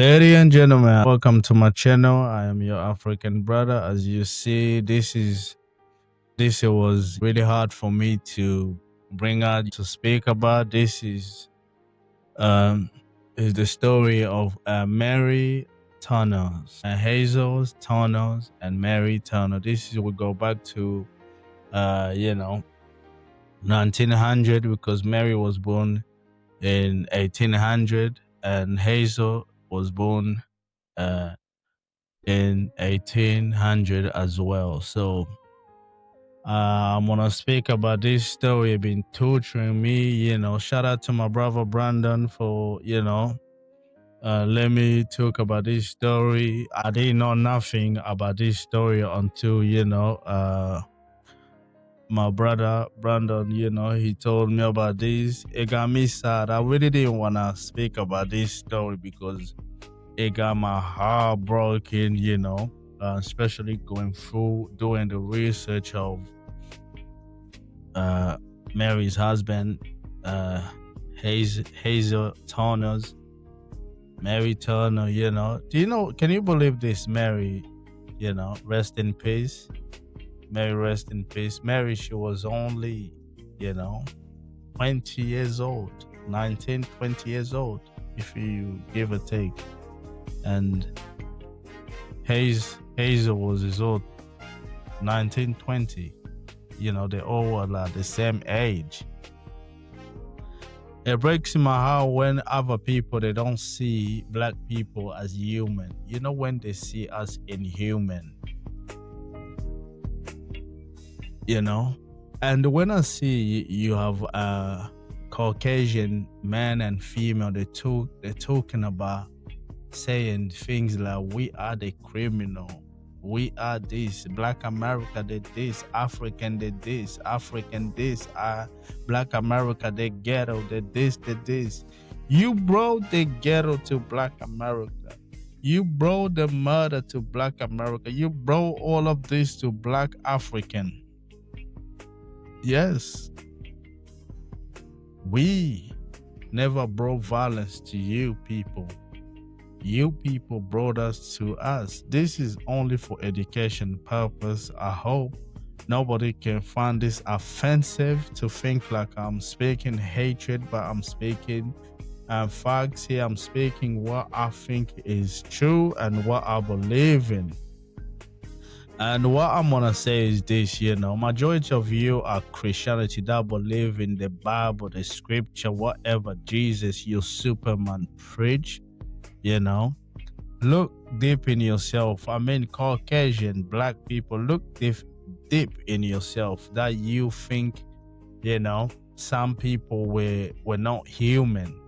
Ladies and gentlemen, welcome to my channel. I am your African brother. As you see, this was really hard for me to bring out to speak about. This um is the story of Mary Turner, Hazel Turner, and Mary Turner. This is we go back to 1900 because Mary was born in 1800 and Hazel was born uh, in 1800 as well. So I'm gonna speak about this story been torturing me. Shout out to my brother Brandon for let me talk about this story. I didn't know nothing about this story until my brother Brandon, he told me about this. It got me sad. I really didn't wanna speak about this story because it got my heart broken, especially going through doing the research of Mary's husband, Hazel Turner's Mary Turner. Can you believe this? Mary, rest in peace. Mary, rest in peace. Mary, she was only, 20 years old, 19, 20 years old, if you give or take. And Hazel was his old 1920. They all were like the same age. It breaks my heart when other people they don't see black people as human. When they see us inhuman. And when I see you have Caucasian man and female, they're talking about saying things like we are the criminal, we are this, Black America did this, African did this, African this, Black America the ghetto did this, did this. You brought the ghetto to Black America. You brought the murder to Black America. You brought all of this to Black African. Yes, we never brought violence to you people. You people brought us to us. This is only for education purpose. I hope nobody can find this offensive to think like I'm speaking hatred, but I'm speaking facts here. I'm speaking what I think is true and what I believe in. And what I'm gonna say is this, majority of you are Christianity that believe in the Bible, the scripture, whatever Jesus, your Superman preach. Look deep in yourself. I mean, Caucasian black people, look deep in yourself that you think, some people were not human,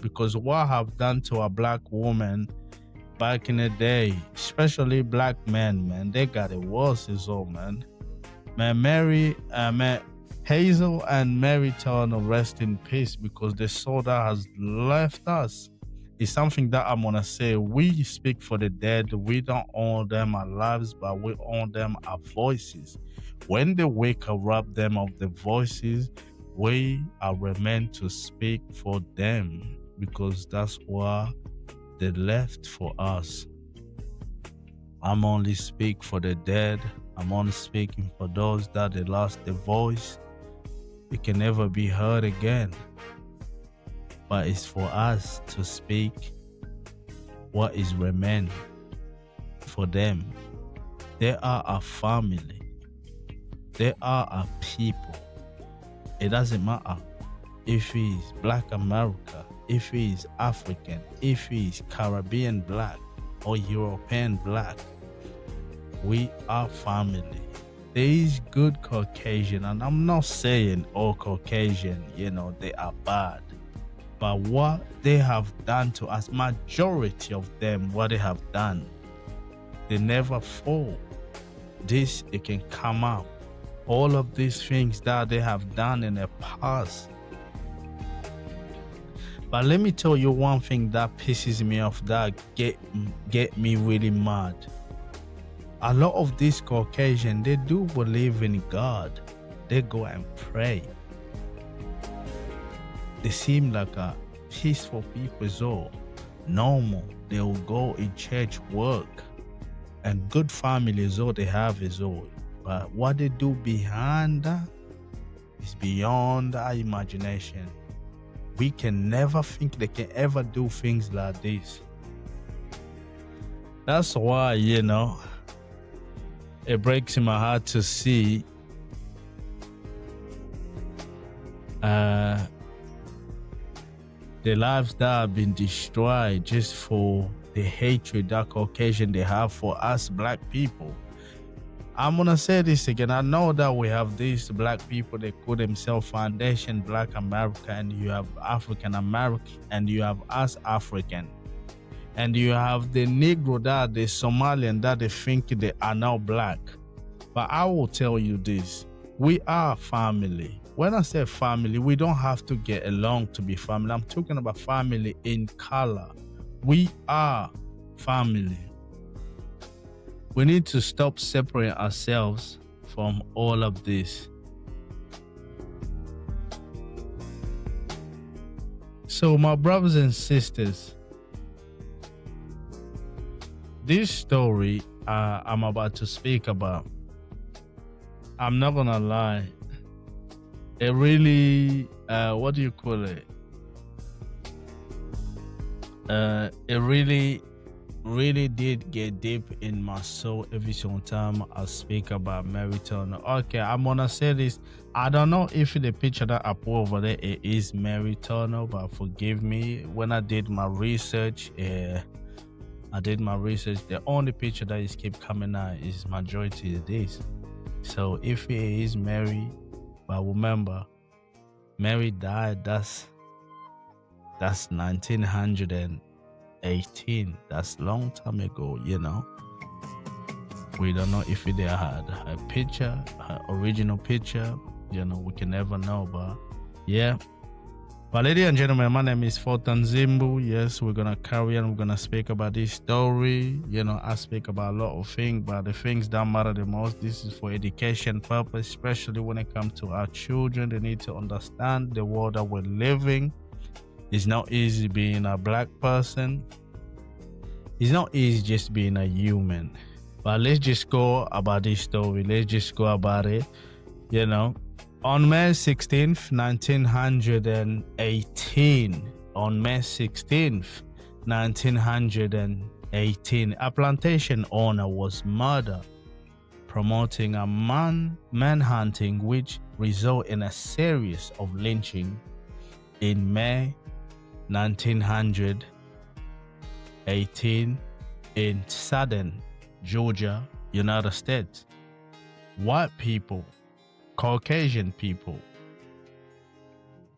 because what have done to a black woman back in the day, especially black men, man, they got it worse as well, man. Hazel and Mary Turner, rest in peace, because the soul that has left us is something that I'm gonna say. We speak for the dead. We don't own them our lives, but we own them our voices. When they wake up, rob them of the voices, we are meant to speak for them because that's what they left for us. I'm only speak for the dead. I'm only speaking for those that they lost their voice. It can never be heard again. But it's for us to speak what is remain for them. They are our family. They are our people. It doesn't matter if he's Black America, if he's African, if he's Caribbean black or European black. We are family. There is good Caucasian, and I'm not saying all Caucasian, they are bad. But what they have done to us, majority of them, what they have done, they never fall. It can come out. All of these things that they have done in the past. But let me tell you one thing that pisses me off, that get me really mad. A lot of these Caucasian, they do believe in God. They go and pray. They seem like a peaceful people as well. normal. They will go in church, work, and good families. All they have is all. But what they do behind that is beyond our imagination. We can never think they can ever do things like this. That's why, it breaks my heart to see the lives that have been destroyed just for the hatred that Caucasian they have for us black people. I'm gonna say this again. I know that we have these black people, they call themselves Foundation Black America, and you have African American, and you have us African, and you have the Negro that the Somalian that they think they are now black. But I will tell you this: we are family. When I say family, we don't have to get along to be family. I'm talking about family in color. We are family. We need to stop separating ourselves from all of this. So, my brothers and sisters, this story I'm about to speak about, I'm not gonna lie, it really, what do you call it? It really did get deep in my soul every single time I speak about Mary Turner. Okay, I'm gonna say this. I don't know if the picture that I put over there it is Mary Turner, but forgive me. When I did my research, the only picture that is keep coming out is majority of this. So if it is Mary, but remember, Mary died, that's 1918. That's a long time ago, We don't know if they had her picture, her original picture, we can never know, but yeah. But ladies and gentlemen, my name is Fortan Zimbu. Yes, we're gonna carry on, we're gonna speak about this story. I speak about a lot of things, but the things that matter the most, this is for education purpose, especially when it comes to our children. They need to understand the world that we're living. It's not easy being a black person. It's not easy just being a human. But let's just go about this story. Let's just go about it. On May 16th, 1918, a plantation owner was murdered, promoting a manhunting which resulted in a series of lynching in May 1918 in southern Georgia, United States. White people, Caucasian people,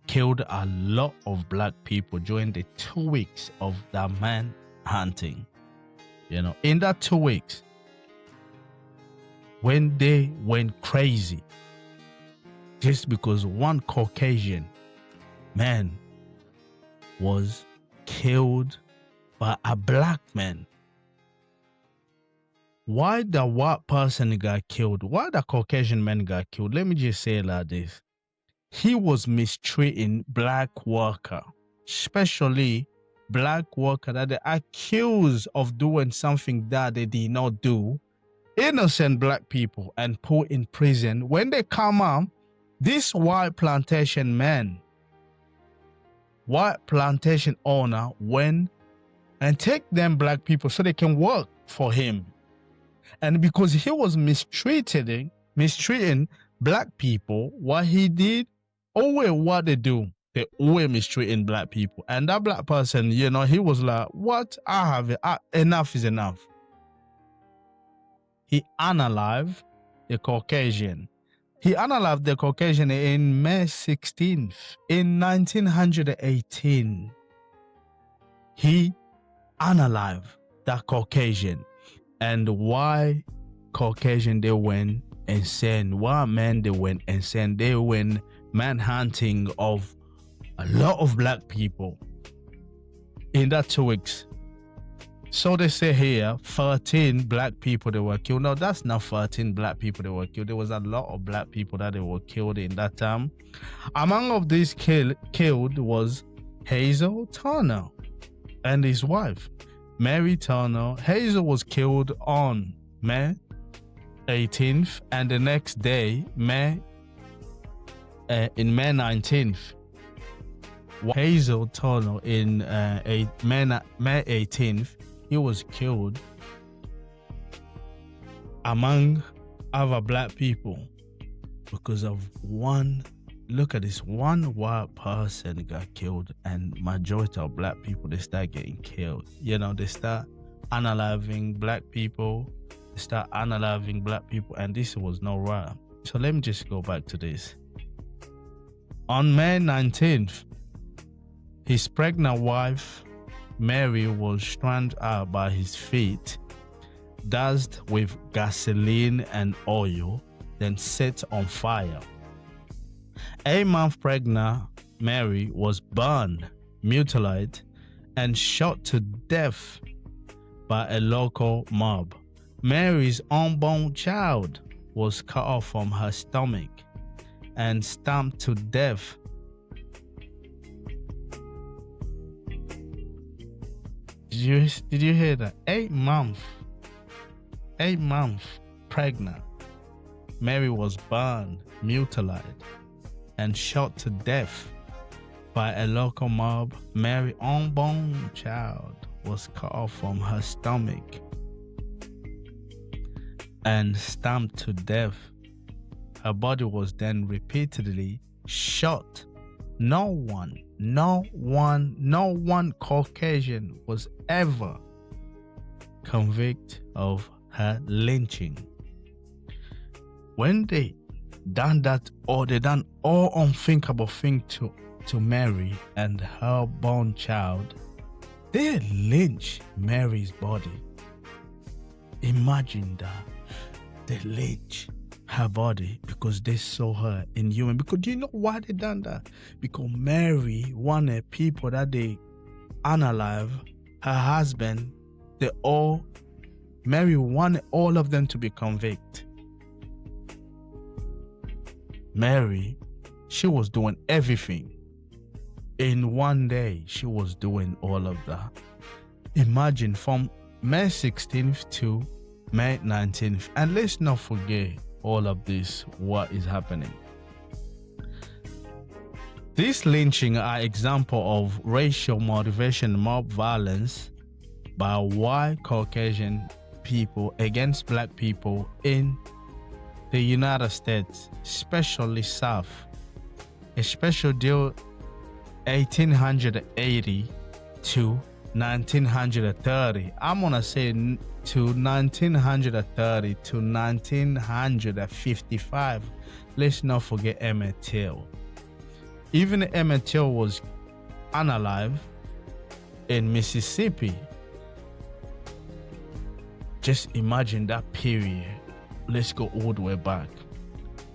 killed a lot of black people during the 2 weeks of that manhunting. In that 2 weeks, when they went crazy, just because one Caucasian man was killed by a black man. Why the white person got killed? Why the Caucasian man got killed? Let me just say it like this. He was mistreating black worker, especially black worker that they accused of doing something that they did not do. Innocent black people and put in prison. When they come out, this white plantation owner went and take them black people so they can work for him. And because he was mistreating black people, what he did, what they do, they always mistreating black people. And that black person, he was like, what? I have it. Enough is enough. He unalived the Caucasian. He unalived the Caucasian in May 16th, in 1918. He unalived that Caucasian. And why Caucasian they went insane? Why men they went insane? They went manhunting of a lot of black people in that 2 weeks. So they say here 13 black people they were killed. No, that's not 13 black people they were killed. There was a lot of black people that they were killed in that time. Among of these killed was Hazel Turner. and his wife, Mary Turner. Hazel was killed on May 18th, and the next day, May 19th, Hazel Turner in May 18th, he was killed among other black people because of one. Look at this, one white person got killed, and majority of black people, they start getting killed. You know, they start unaliving black people, and this was not right. So let me just go back to this. On May 19th, his pregnant wife, Mary, was stranded out by his feet, doused with gasoline and oil, then set on fire. 8 months pregnant, Mary was burned, mutilated, and shot to death by a local mob. Mary's unborn child was cut off from her stomach and stamped to death. Did you hear that? 8 months pregnant, Mary was burned, mutilated, and shot to death by a local mob. Mary's unborn child was cut off from her stomach and stamped to death. Her body was then repeatedly shot. No one Caucasian was ever convicted of her lynching. When they done that, or they done all unthinkable thing to Mary and her born child, they lynch Mary's body. Imagine that. They lynch her body because they saw her inhuman. Because do you know why they done that? Because Mary wanted people that they unalive her husband. Mary wanted all of them to be convicted. Mary, she was doing everything. In one day, she was doing all of that. Imagine, from May 16th to May 19th. And let's not forget all of this, what is happening. These lynching are example of racial motivation mob violence by white Caucasian people against black people in the United States, especially South. A special deal 1880 to 1930. I'm gonna say to 1930 to 1955. Let's not forget Emmett Till. Even Emmett Till was unalive in Mississippi. Just imagine that period. Let's go all the way back.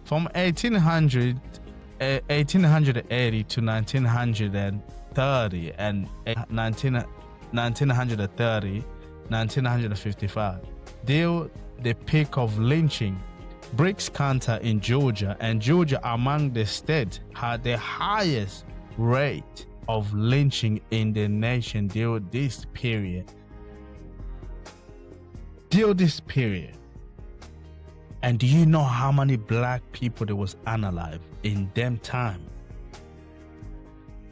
From 1880 to 1930 and 1930, 1955. The peak of lynching. Briggs County in Georgia, and Georgia among the states had the highest rate of lynching in the nation during this period. And do you know how many black people there was unalive in them time?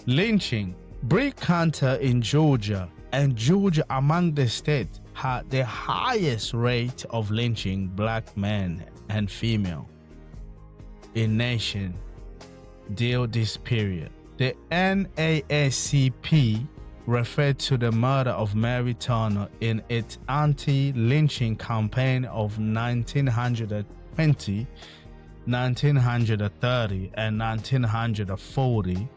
Lynching. Briggs County in Georgia, and Georgia among the states had the highest rate of lynching black men and female in nation during this period. The NAACP referred to the murder of Mary Turner in its anti-lynching campaign of 1920, 1930, and 1940.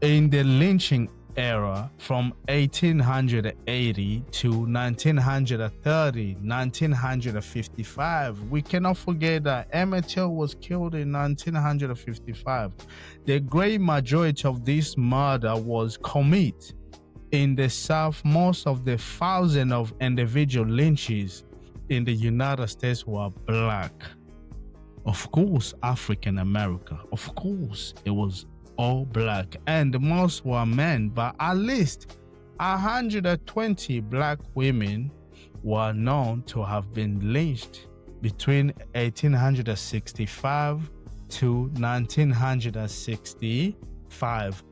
In the lynching era from 1880 to 1930, 1955. We cannot forget that Emmett Till was killed in 1955. The great majority of this murder was committed in the South. Most of the thousands of individual lynches in the United States were black. Of course, African America. Of course, it was all black, and most were men, but at least 120 black women were known to have been lynched between 1865 to 1965.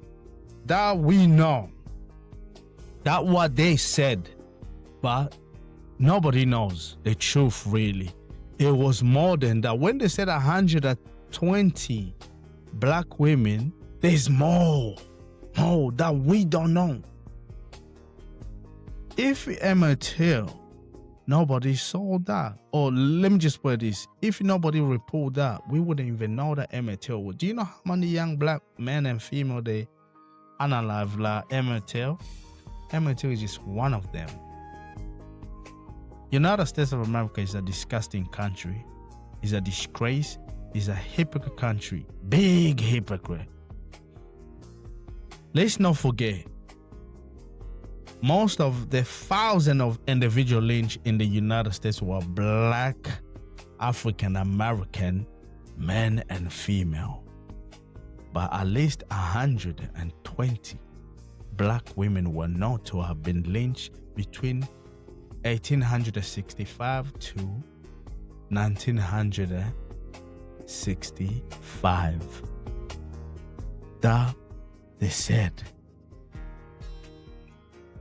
That we know. That's what they said. But nobody knows the truth, really. It was more than that. When they said 120 black women, there's more that we don't know. If Emmett Till, nobody saw that, or let me just put this, if nobody reported that, we wouldn't even know that Emmett Till would. Do you know how many young black men and female they unalive like Emmett Till? Emmett Till is just one of them. United States of America is a disgusting country. It's a disgrace. It's a hypocrite country. Big hypocrite. Let's not forget, most of the thousands of individual lynched in the United States were black African American men and female. But at least 120 black women were known to have been lynched between 1865 to 1965. That they said.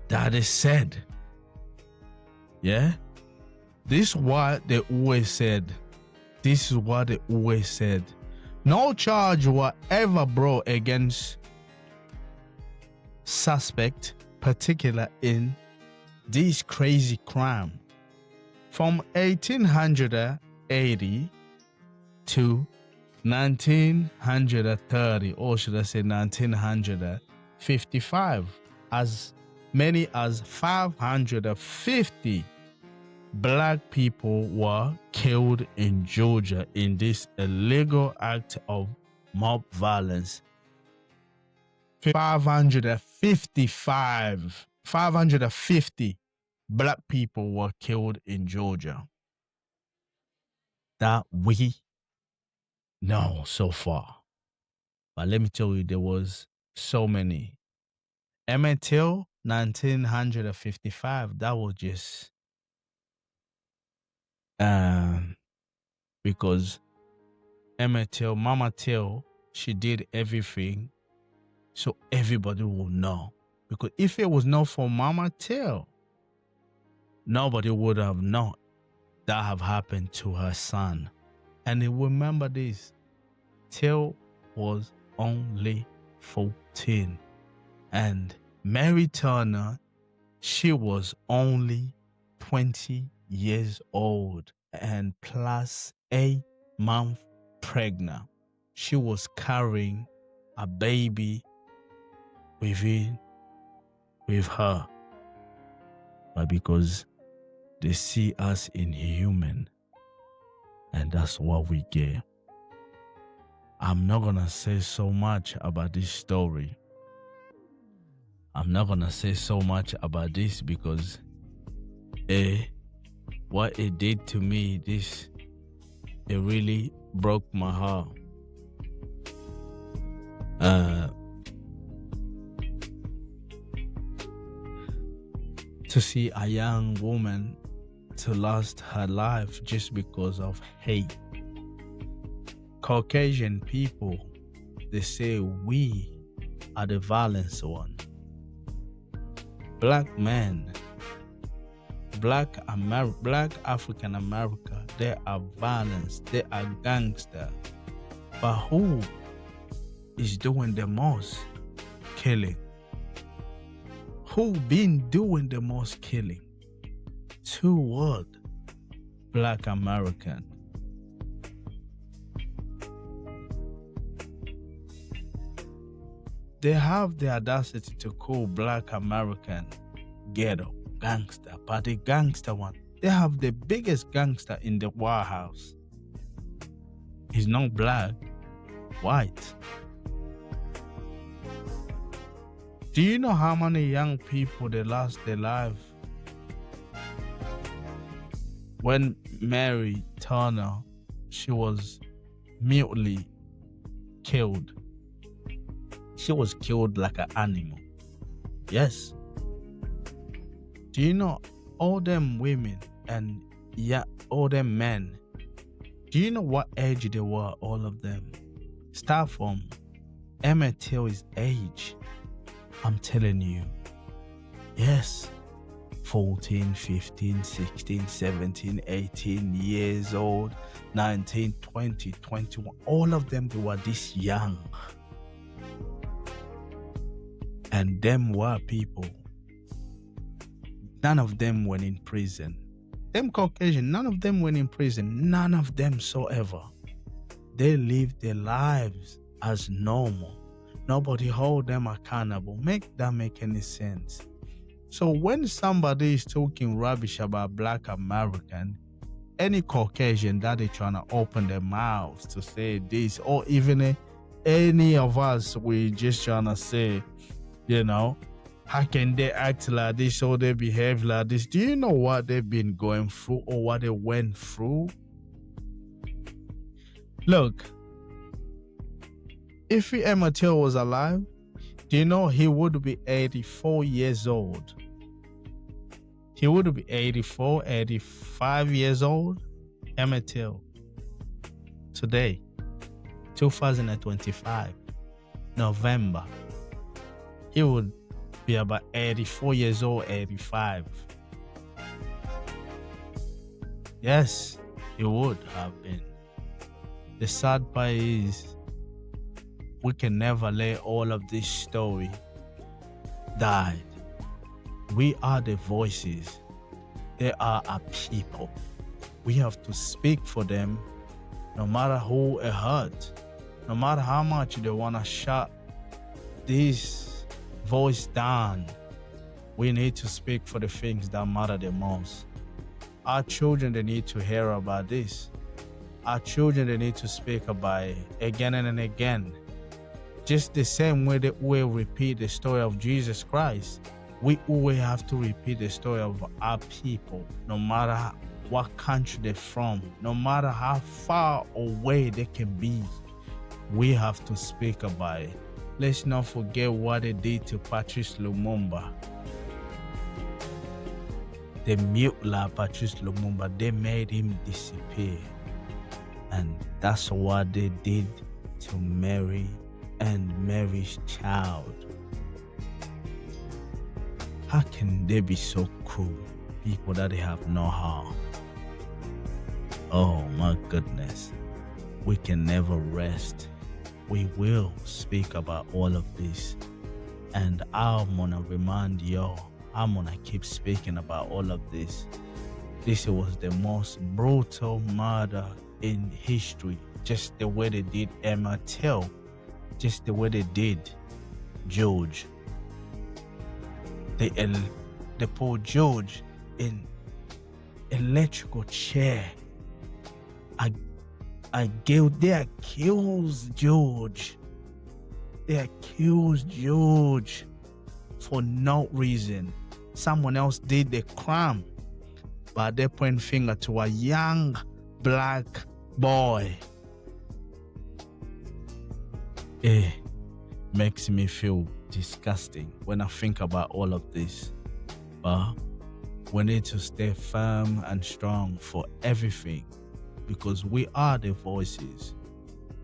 That is said. Yeah? This is what they always said. This is what they always said. No charge was ever brought against suspect, particular in this crazy crime. From 1880 to 1930, or should I say 1955, as many as 550 black people were killed in Georgia in this illegal act of mob violence. 550 black people were killed in Georgia. That we know so far. But let me tell you, there was so many. Emmett Till, 1955, that was just because Emmett Till, Mama Till, she did everything so everybody will know. Because if it was not for Mama Till, nobody would have known that have happened to her son. And remember this, Till was only 14. And Mary Turner, she was only 20 years old and plus 8 months pregnant. She was carrying a baby with her. But because they see us inhuman, and that's what we get. I'm not gonna say so much about this story. I'm not gonna say so much about this because what it did to me, it really broke my heart. To see a young woman to lost her life just because of hate. Caucasian people, they say we are the violent one. Black men, black African America, they are violence, they are gangster. But who is doing the most killing? Who been doing the most killing? Two words, Black American. They have the audacity to call Black American ghetto, gangster, but the gangster one, they have the biggest gangster in the White House. He's not black, white. Do you know how many young people they lost their life? When Mary Turner, she was mutely killed. She was killed like an animal. Yes. Do you know all them women and yeah, all them men? Do you know what age they were, all of them? Start from Emmett Till's age. I'm telling you. Yes. 14, 15, 16, 17, 18 years old, 19, 20, 21. All of them, they were this young. And them were people. None of them went in prison. Them Caucasian, none of them went in prison. None of them so ever. They lived their lives as normal. Nobody hold them accountable. Make that make any sense? So when somebody is talking rubbish about Black American, any Caucasian that they trying to open their mouths to say this, or even any of us, we just trying to say, how can they act like this or they behave like this? Do you know what they've been going through or what they went through? Look, if Emmett Till was alive, do you know he would be 84 years old? He would be 84, 85 years old. Emmett Till. Today, 2025, November. He would be about 84 years old, 85. Yes, he would have been. The sad part is, we can never let all of this story die. We are the voices. They are our people. We have to speak for them, no matter who it hurts, no matter how much they want to shut this voice down. We need to speak for the things that matter the most. Our children, they need to hear about this. Our children, they need to speak about it again and again. Just the same way that we repeat the story of Jesus Christ, we always have to repeat the story of our people, no matter what country they're from, no matter how far away they can be. We have to speak about it. Let's not forget what they did to Patrice Lumumba. They mutilated Patrice Lumumba. They made him disappear. And that's what they did to Mary and Mary's child. How can they be so cruel? People that they have no harm. Oh my goodness. We can never rest. We will speak about all of this. And I'm gonna remind y'all, I'm gonna keep speaking about all of this. This was the most brutal murder in history. Just the way they did Emmett Till. Just the way they did George. They put George in electrical chair. They accused George. They accused George for no reason. Someone else did the crime, but they point finger to a young black boy. It makes me feel disgusting when I think about all of this. But we need to stay firm and strong for everything, because we are the voices.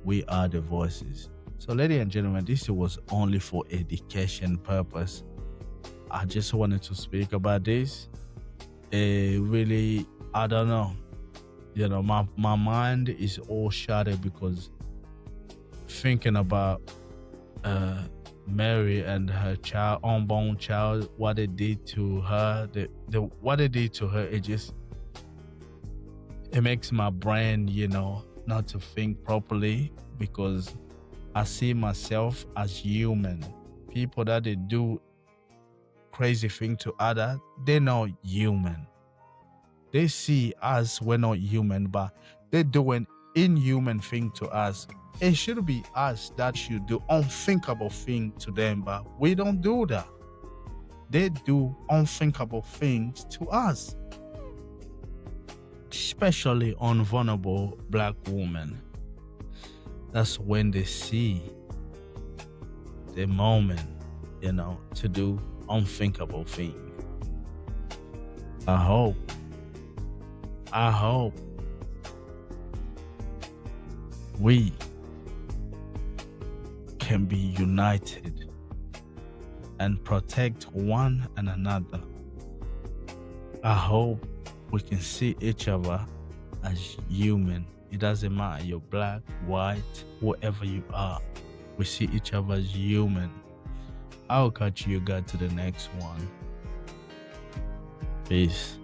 We are the voices. So ladies and gentlemen, this was only for education purpose. I just wanted to speak about this. Really, I don't know. My mind is all shattered because thinking about Mary and her child, unborn child, what they did to her, what they did to her, it makes my brain, not to think properly, because I see myself as human. People that they do crazy thing to others, they're not human. They see us, we're not human, but they're doing inhuman thing to us. It should be us that should do unthinkable thing to them, but we don't do that. They do unthinkable things to us, especially on vulnerable black women. That's when they see the moment, to do unthinkable things. I hope, I hope we can be united and protect one and another. I hope we can see each other as human. It doesn't matter, you're black, white, whoever you are. We see each other as human. I'll catch you guys to the next one. Peace.